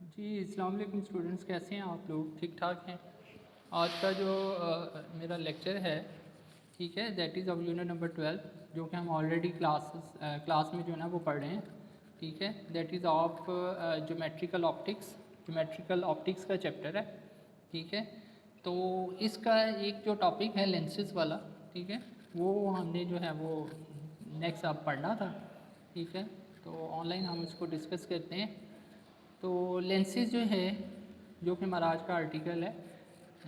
जी अस्सलाम वालेकुम स्टूडेंट्स, कैसे हैं आप लोग? ठीक ठाक हैं। आज का जो मेरा लेक्चर है, ठीक है, that is of unit number 12, जो कि हम ऑलरेडी क्लास में जो है ना वो पढ़ रहे हैं। ठीक है, that is of geometrical optics का चैप्टर है। ठीक है, तो इसका एक जो टॉपिक है लेंसेज वाला, ठीक है, वो हमने जो है वो नेक्स्ट अब पढ़ना था। ठीक है, तो ऑनलाइन हम इसको डिस्कस करते हैं। तो लेंसेज जो है, जो कि हमारा आज का आर्टिकल है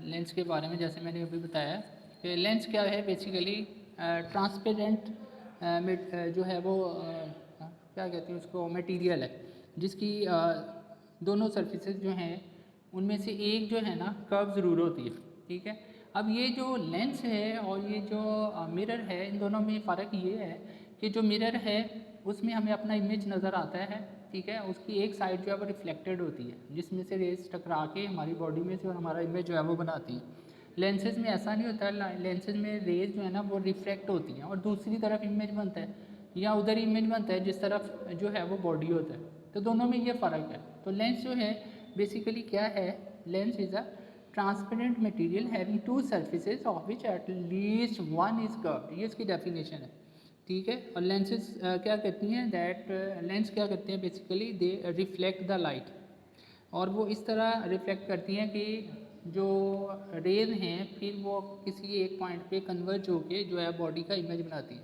लेंस के बारे में, जैसे मैंने अभी बताया कि लेंस क्या है बेसिकली ट्रांसपेरेंट जो है वो क्या कहते हैं उसको, मटेरियल है जिसकी दोनों सरफेसेस जो हैं उनमें से एक जो है ना कर्व ज़रूर होती है। ठीक है, अब ये जो लेंस है और ये जो मिरर है, इन दोनों में फ़र्क ये है कि जो मिरर है उसमें हमें अपना इमेज नज़र आता है। ठीक है, उसकी एक साइड जो है वो रिफ्लेक्टेड होती है, जिसमें से रेज टकरा के हमारी बॉडी में से और हमारा इमेज जो है वो बनाती है। लेंसेज में ऐसा नहीं होता, लेंसेज में रेज जो है ना वो रिफ्लेक्ट होती हैं और दूसरी तरफ इमेज बनता है, या उधर इमेज बनता है जिस तरफ जो है वो बॉडी होता है। तो दोनों में ये फ़र्क है। तो लेंस जो है बेसिकली क्या है, lens is a transparent material having two surfaces of which at least one is curved, ये इसकी डेफिनेशन है। ठीक है, और लेंसेज क्या करती हैं, दैट लेंस क्या करते हैं basically, they reflect the light, और वो इस तरह रिफ्लेक्ट करती हैं कि जो रेज हैं फिर वो किसी एक पॉइंट पे कन्वर्ज होके जो है बॉडी का इमेज बनाती है।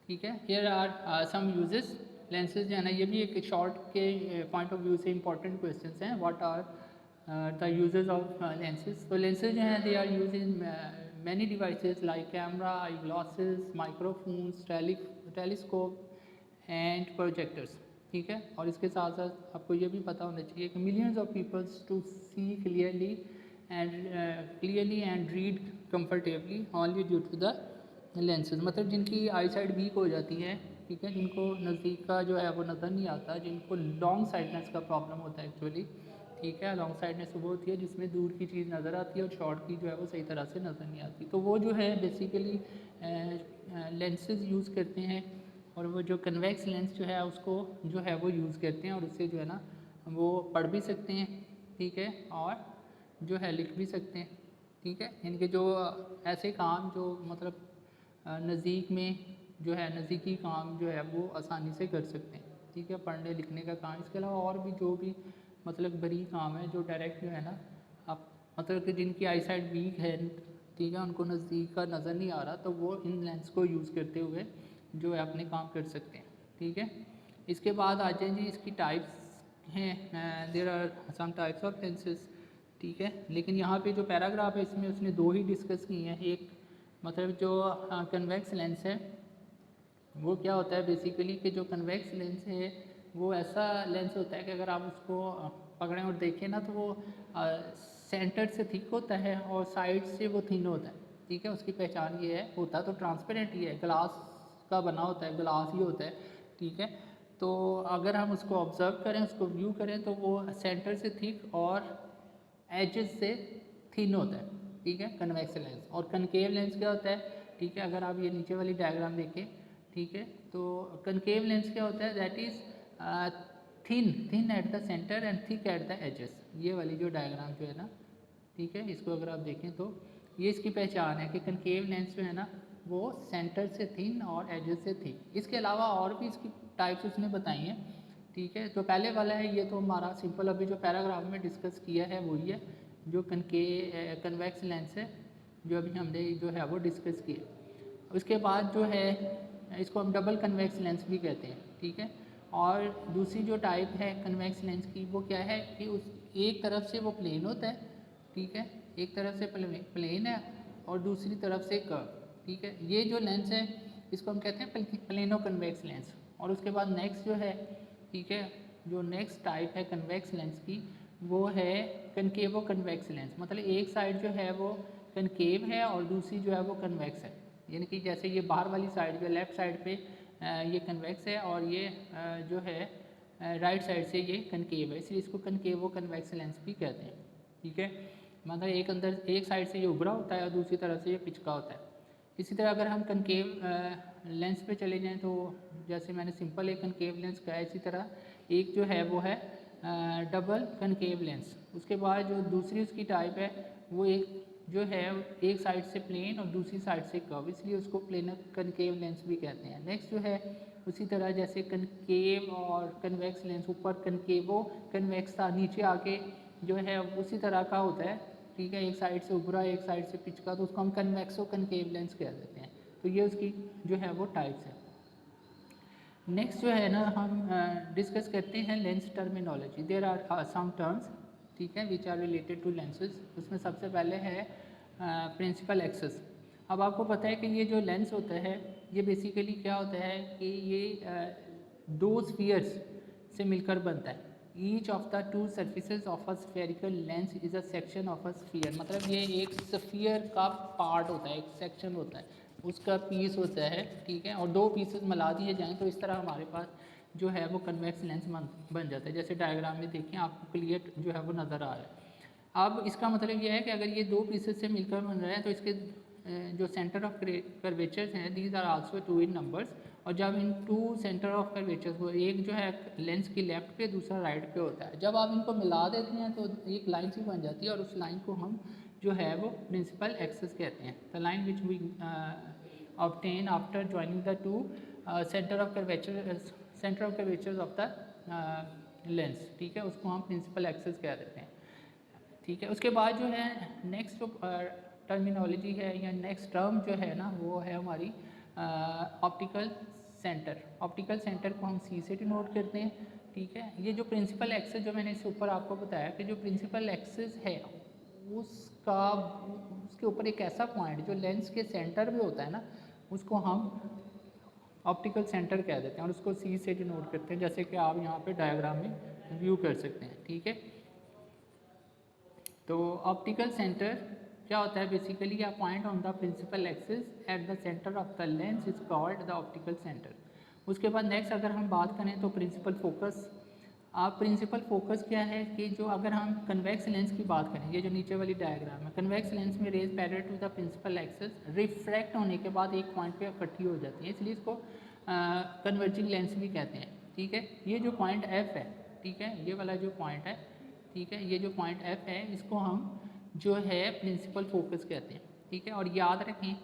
ठीक है, here are some uses. Lenses जो है ना, ये भी एक शॉर्ट के पॉइंट ऑफ व्यू से इंपॉर्टेंट क्वेश्चंस हैं। What are the uses of lenses? तो लेंसेज जो हैं they are use in many devices like camera, eye glasses, microphones, telescope and projectors. ठीक है, और इसके साथ साथ आपको ये भी पता होना चाहिए कि millions of peoples to see clearly and read comfortably only due to the lenses, मतलब जिनकी आई साइड वीक हो जाती है। ठीक है, जिनको नज़दीक का जो है वो नज़र नहीं आता, जिनको लॉन्ग साइडनेस का प्रॉब्लम होता है एक्चुअली। ठीक है, लॉन्ग साइडनेस वो होती है जिसमें दूर की चीज़ नज़र आती है और शॉर्ट की जो है वो सही तरह से नज़र नहीं आती। तो वो जो है बेसिकली लेंसेज यूज़ करते हैं, और वो जो कन्वेक्स लेंस जो है उसको जो है वो यूज़ करते हैं, और उससे जो है ना वो पढ़ भी सकते हैं। ठीक है, और जो है लिख भी सकते हैं। ठीक है, इनके जो ऐसे काम जो मतलब नज़दीक में जो है नज़दीकी काम जो है वो आसानी से कर सकते हैं। ठीक है, पढ़ने लिखने का काम, इसके अलावा और भी जो भी मतलब बड़ी काम है जो डायरेक्ट जो है ना, आप मतलब कि जिनकी आई साइड वीक है, ठीक है, उनको नज़दीक का नज़र नहीं आ रहा, तो वो इन लेंस को यूज़ करते हुए जो है अपने काम कर सकते हैं। ठीक है, इसके बाद आ जाए जी इसकी टाइप्स हैं। There are some types of lenses. ठीक है, लेकिन यहाँ पे जो पैराग्राफ है इसमें उसने दो ही डिस्कस किए हैं। एक मतलब जो कन्वेक्स लेंस है वो क्या होता है बेसिकली, कि जो कन्वेक्स लेंस है वो ऐसा लेंस होता है कि अगर आप उसको पकड़ें और देखें ना, तो वो सेंटर से थिक होता है और साइड से वो थिन होता है। ठीक है, उसकी पहचान ये है, होता तो ट्रांसपेरेंट ही है, ग्लास का बना होता है, ग्लास ही होता है। ठीक है, तो अगर हम उसको ऑब्ज़र्व करें, उसको व्यू करें, तो वो सेंटर से थिक और एजेस से थिन होता है। ठीक है, कन्वेक्स लेंस। और कनकेव लेंस क्या होता है? ठीक है, अगर आप ये नीचे वाली डायग्राम देखें, ठीक है, तो कनकेव लेंस क्या होता है, that is thin at the centre and thick at the edges. ये वाली जो डायग्राम जो है ना, ठीक है, इसको अगर आप देखें तो ये इसकी पहचान है कि कनकेव लेंस जो है ना वो सेंटर से थिन और एजेस से थिक। इसके अलावा और भी इसकी टाइप्स उसने बताई हैं। ठीक है, तो पहले वाला है, ये तो हमारा सिंपल अभी जो पैराग्राफ में डिस्कस किया है वही है, जो कन्वेक्स लेंस है, जो अभी हमने जो है वो डिस्कस किया। उसके बाद जो है इसको हम डबल कन्वेक्स लेंस भी कहते हैं। ठीक है, और दूसरी जो टाइप है कन्वेक्स लेंस की वो क्या है कि उस एक तरफ से वो प्लेन होता है। ठीक है, एक तरफ से प्लेन है और दूसरी तरफ से कर्व। ठीक है, ये जो लेंस है इसको हम कहते हैं प्लेनो कन्वेक्स लेंस। और उसके बाद नेक्स्ट जो है, ठीक है, जो नेक्स्ट टाइप है कन्वेक्स लेंस की वो है कनकेवो कन्वेक्स लेंस। मतलब एक साइड जो है वो कनकेव है और दूसरी जो है वो कन्वेक्स है। यानी कि जैसे ये बाहर वाली साइड जो लेफ़्ट साइड पे ये कन्वेक्स है और ये जो है राइट साइड से ये कनकेव है, इसलिए इसको कनकेवो कन्वेक्स लेंस भी कहते हैं। ठीक है, मतलब एक अंदर एक साइड से ये उभरा होता है और दूसरी तरफ से ये पिचका होता है। इसी तरह अगर हम कनकेव लेंस पे चले जाएं, तो जैसे मैंने सिंपल एक कनकेव लेंस कहा है, इसी तरह एक जो है वो है डबल कनकेव लेंस। उसके बाद जो दूसरी उसकी टाइप है वो एक जो है एक साइड से प्लेन और दूसरी साइड से कर्व, इसलिए उसको प्लेनर कनकेव लेंस भी कहते हैं। नेक्स्ट जो है उसी तरह जैसे कनकेव और कन्वेक्स लेंस, ऊपर कनकेवो कन्वेक्स था, नीचे आके जो है उसी तरह का होता है, ठीक है, एक साइड से उभरा एक साइड से पिचका, तो उसको हम कन्वेक्सो कनकेव लेंस कह देते हैं। तो ये उसकी जो है वो टाइप्स है। नेक्स्ट जो है ना हम डिस्कस करते हैं lens terminology. There are some terms, ठीक है, which are related to lenses. उसमें सबसे पहले है प्रिंसिपल एक्सेस। अब आपको पता है कि ये जो लेंस होता है ये बेसिकली क्या होता है कि ये दो स्फीयर्स से मिलकर बनता है। Each of the two surfaces of a spherical lens is a section of a sphere, मतलब ये एक स्फीयर का पार्ट होता है, एक सेक्शन होता है, उसका पीस होता है, ठीक है, और दो पीसेस मिला दिए जाएँ तो इस तरह हमारे पास जो है वो कन्वेक्स लेंस बन जाता है। जैसे डायग्राम में देखिए आपको क्लियर जो है वो नज़र आ रहा है। अब इसका मतलब यह है कि अगर ये दो पीसेस से मिलकर बन रहा है तो इसके जो सेंटर ऑफ कर्वेचर्स हैं these are also 2 in numbers, और जब इन टू सेंटर ऑफ कर्वेचर्स को, एक जो है लेंस की लेफ्ट पे दूसरा राइट पे होता है, जब आप इनको मिला देते हैं तो एक लाइन सी बन जाती है और उस लाइन को हम जो है वो प्रिंसिपल एक्सेस कहते हैं। The line which we obtain after joining the two centre of curvatures of the lens, ठीक है, उसको हम प्रिंसिपल एक्सेस कह देते हैं, ठीक है। उसके बाद जो है नेक्स्ट जो टर्मिनोलॉजी है या नेक्स्ट टर्म जो है ना वो है हमारी ऑप्टिकल सेंटर। ऑप्टिकल सेंटर को हम सी से डिनोट करते हैं, ठीक है। ये जो प्रिंसिपल एक्सेस जो मैंने इससे ऊपर आपको बताया कि जो प्रिंसिपल एक्सेस है उसका उसके ऊपर एक ऐसा पॉइंट जो लेंस के सेंटर में होता है ना, उसको हम ऑप्टिकल सेंटर कह देते हैं और उसको सी से डिनोट करते हैं, जैसे कि आप यहाँ पे डायग्राम में व्यू कर सकते हैं, ठीक है। तो ऑप्टिकल सेंटर क्या होता है, basically a point on the principal axis at the centre of the lens is called the optical centre. उसके बाद नेक्स्ट अगर हम बात करें तो प्रिंसिपल फोकस। आप प्रिंसिपल फोकस क्या है कि जो अगर हम कन्वेक्स लेंस की बात करें, ये जो नीचे वाली डायग्राम है, कन्वेक्स लेंस में rays parallel to the principal axis refract होने के बाद एक पॉइंट पे इकट्ठी हो जाती है, इसलिए इसको कन्वर्जिंग लेंस भी कहते हैं, ठीक है। ये जो पॉइंट एफ है, ठीक है, ये वाला जो पॉइंट है, ठीक है, ये जो पॉइंट एफ है इसको हम जो है प्रिंसिपल फोकस कहते हैं, ठीक है। और याद रखें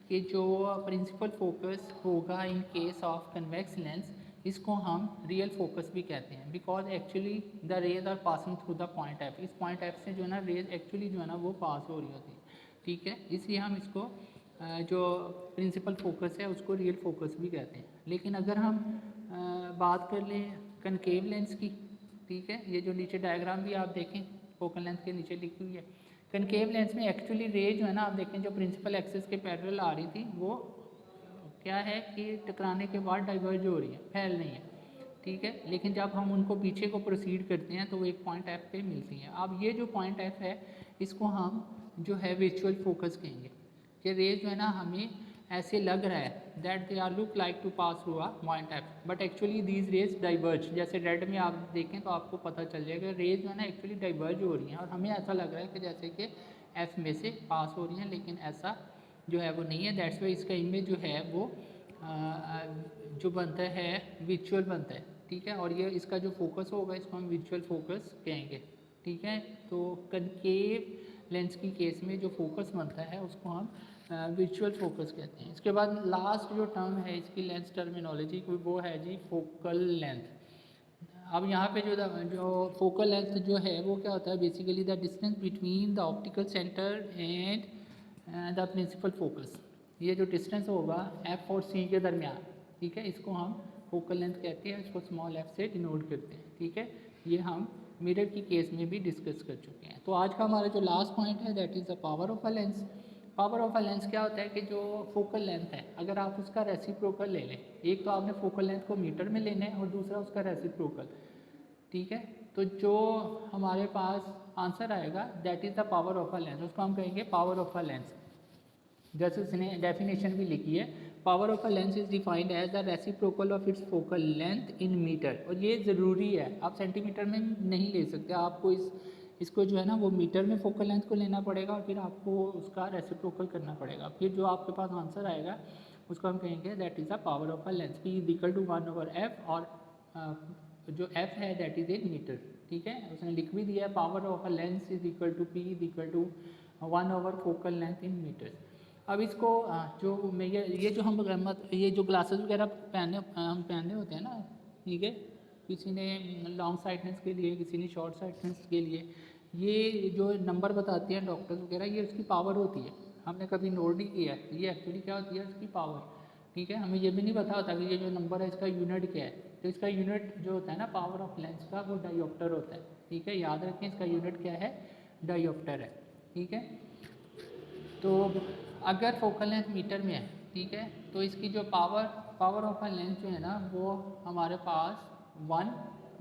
कि जो प्रिंसिपल फोकस होगा in case of convex lens, इसको हम रियल फोकस भी कहते हैं, because actually the rays are passing through the point F. इस पॉइंट एफ से जो है ना रेज एक्चुअली जो है ना वो पास हो रही होती है, ठीक है, इसलिए हम इसको जो प्रिंसिपल फोकस है उसको रियल फोकस भी कहते हैं। लेकिन अगर हम बात कर लें कनकेव लेंस की, ठीक है, ये जो नीचे डायग्राम भी आप देखें फोकल लेंथ के नीचे लिखी हुई है, कनकेव लेंस में एक्चुअली रे जो है ना आप देखें जो प्रिंसिपल एक्सिस के पैरेलल आ रही थी वो क्या है कि टकराने के बाद डाइवर्ज हो रही है, फैल नहीं है, ठीक है। लेकिन जब हम उनको पीछे को प्रोसीड करते हैं तो वो एक पॉइंट एफ पे मिलती हैं। अब ये जो पॉइंट एफ है इसको हम जो है विजुअल फोकस कहेंगे कि रेज जो है ना हमें ऐसे लग रहा है that they are look like to pass through a point F, but actually these rays diverge. जैसे रेड में आप देखें तो आपको पता चल जाएगा रेज जो है ना एक्चुअली डाइवर्ज हो रही हैं और हमें ऐसा लग रहा है कि जैसे कि एफ में से पास हो रही हैं, लेकिन ऐसा जो है वो नहीं है। दैट्स वाई इसका इमेज जो है वो जो बनता है विजुअल बनता है, ठीक है। और ये इसका जो फोकस होगा इसको हम विजुअल फोकस कहेंगे, ठीक है। तो कनकेव लेंस की केस में जो फोकस बनता है उसको हम विजुअल फोकस कहते हैं। इसके बाद लास्ट जो टर्म है इसकी लेंस टर्मिनोलॉजी की वो है जी फोकल लेंथ। अब यहाँ पे जो फोकल लेंथ जो है वो क्या होता है, basically the distance between the optical centre and the principal focus. ये जो डिस्टेंस होगा एफ और सी के दरमियान, ठीक है, इसको हम फोकल लेंथ कहते हैं, इसको स्मॉल एफ से डिनोट करते हैं, ठीक है। ये हम मिरर की केस में भी डिस्कस कर चुके हैं। तो आज का हमारा जो लास्ट पॉइंट है that is the power of a lens. Power of a lens क्या होता है कि जो फोकल लेंथ है अगर आप उसका रेसिप्रोकल ले लें, एक तो आपने फोकल लेंथ को मीटर में लेना है और दूसरा उसका रेसिप्रोकल, ठीक है। तो जो हमारे पास आंसर आएगा that is the power of a lens, उसको हम कहेंगे पावर ऑफ अ लेंस। जैसे उसने डेफिनेशन भी लिखी है, power of a lens is defined as the reciprocal of its focal length in metre. और ये ज़रूरी है, आप सेंटीमीटर में नहीं ले सकते, आपको इसको जो है ना वो मीटर में फोकल लेंथ को लेना पड़ेगा और फिर आपको उसका रेसिप्रोकल करना पड़ेगा, फिर जो आपके पास आंसर आएगा उसको हम कहेंगे that is the power of a lens. P is equal to 1/f और जो एफ है दैट इज़ इन मीटर, ठीक है। उसने लिख भी दिया है power of a lens is equal to P is equal to 1/4 focal length in metre. अब इसको जो मैं ये जो हम ये जो ग्लासेस वगैरह हम पहने होते हैं ना, ठीक है, किसी ने लॉन्ग साइटनेस के लिए, किसी ने शॉर्ट साइटनेस के लिए, ये जो नंबर बताते हैं डॉक्टर्स वगैरह, ये उसकी पावर होती है। हमने कभी नोट नहीं किया है, ये एक्चुअली क्या होती है उसकी पावर, ठीक है। हमें ये भी नहीं पता होता कि ये जो नंबर है इसका यूनिट क्या है। तो इसका यूनिट जो होता है ना पावर ऑफ लेंस का, वो डायोप्टर होता है, ठीक है। याद रखें इसका यूनिट क्या है, डायोप्टर है, ठीक है। तो अगर फोकल लेंथ मीटर में है, ठीक है, तो इसकी जो पावर ऑफ अ लेंस जो है ना वो हमारे पास 1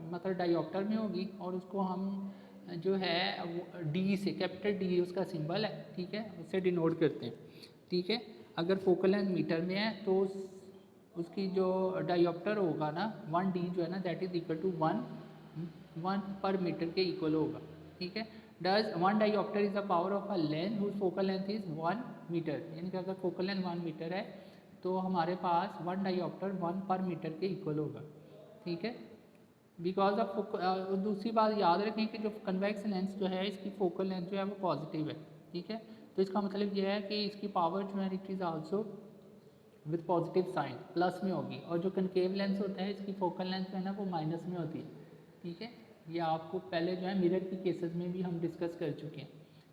मतलब डायोप्टर में होगी, और उसको हम जो है वो डी से, कैपिटल डी उसका सिंबल है, ठीक है, उससे डिनोट करते हैं, ठीक है। अगर फोकल लेंथ मीटर में है तो उसकी जो डायोप्टर होगा ना 1D जो है ना दैट इज इक्वल टू 1 पर मीटर के इक्वल होगा, ठीक है। Does 1 dioptre is the power of a lens whose focal length is 1 metre, यानी कि अगर फोकल लेंथ 1 मीटर है तो हमारे पास 1 डायोप्टर 1 पर मीटर के इक्वल होगा, ठीक है। बिकॉज ऑफ दूसरी बात याद रखें कि जो कन्वेक्स लेंस जो है इसकी फोकल लेंथ जो है वो पॉजिटिव है, ठीक है। तो इसका मतलब यह है कि इसकी पावर जो है it is also with positive sign, plus में होगी। और जो कनकेव लेंस होता है इसकी फोकल लेंथ जो है ना वो माइनस में होती है, ठीक है। ये आपको पहले जो है मिरर की केसेस में भी हम डिस्कस कर चुके हैं,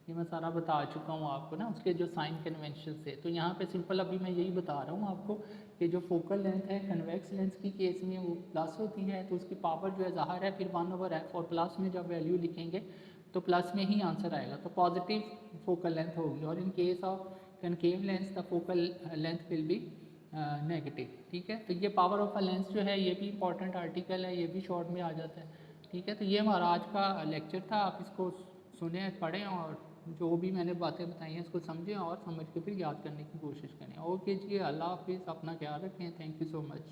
ये मैं सारा बता चुका हूँ आपको ना उसके जो साइन कन्वेंशन से। तो यहाँ पे सिंपल अभी मैं यही बता रहा हूँ आपको कि जो फोकल लेंथ है कन्वेक्स लेंस की केस में वो प्लस होती है, तो उसकी पावर जो है ज़ाहिर है फिर 1/f, और प्लस में जब वैल्यू लिखेंगे तो प्लस में ही आंसर आएगा, तो पॉजिटिव फोकल लेंथ होगी। और इन case of concave lens the focal length will be negative, ठीक है। तो ये पावर ऑफ अ लेंस जो है ये भी इंपॉर्टेंट आर्टिकल है, ये भी शॉर्ट में आ जाता है, ठीक है। तो ये हमारा आज का लेक्चर था, आप इसको सुने पढ़ें और जो भी मैंने बातें बताई हैं इसको समझें और समझ के फिर याद करने की कोशिश करें। ओके जी, अल्लाह हाफिज़, अपना ख्याल रखें, थैंक यू सो मच।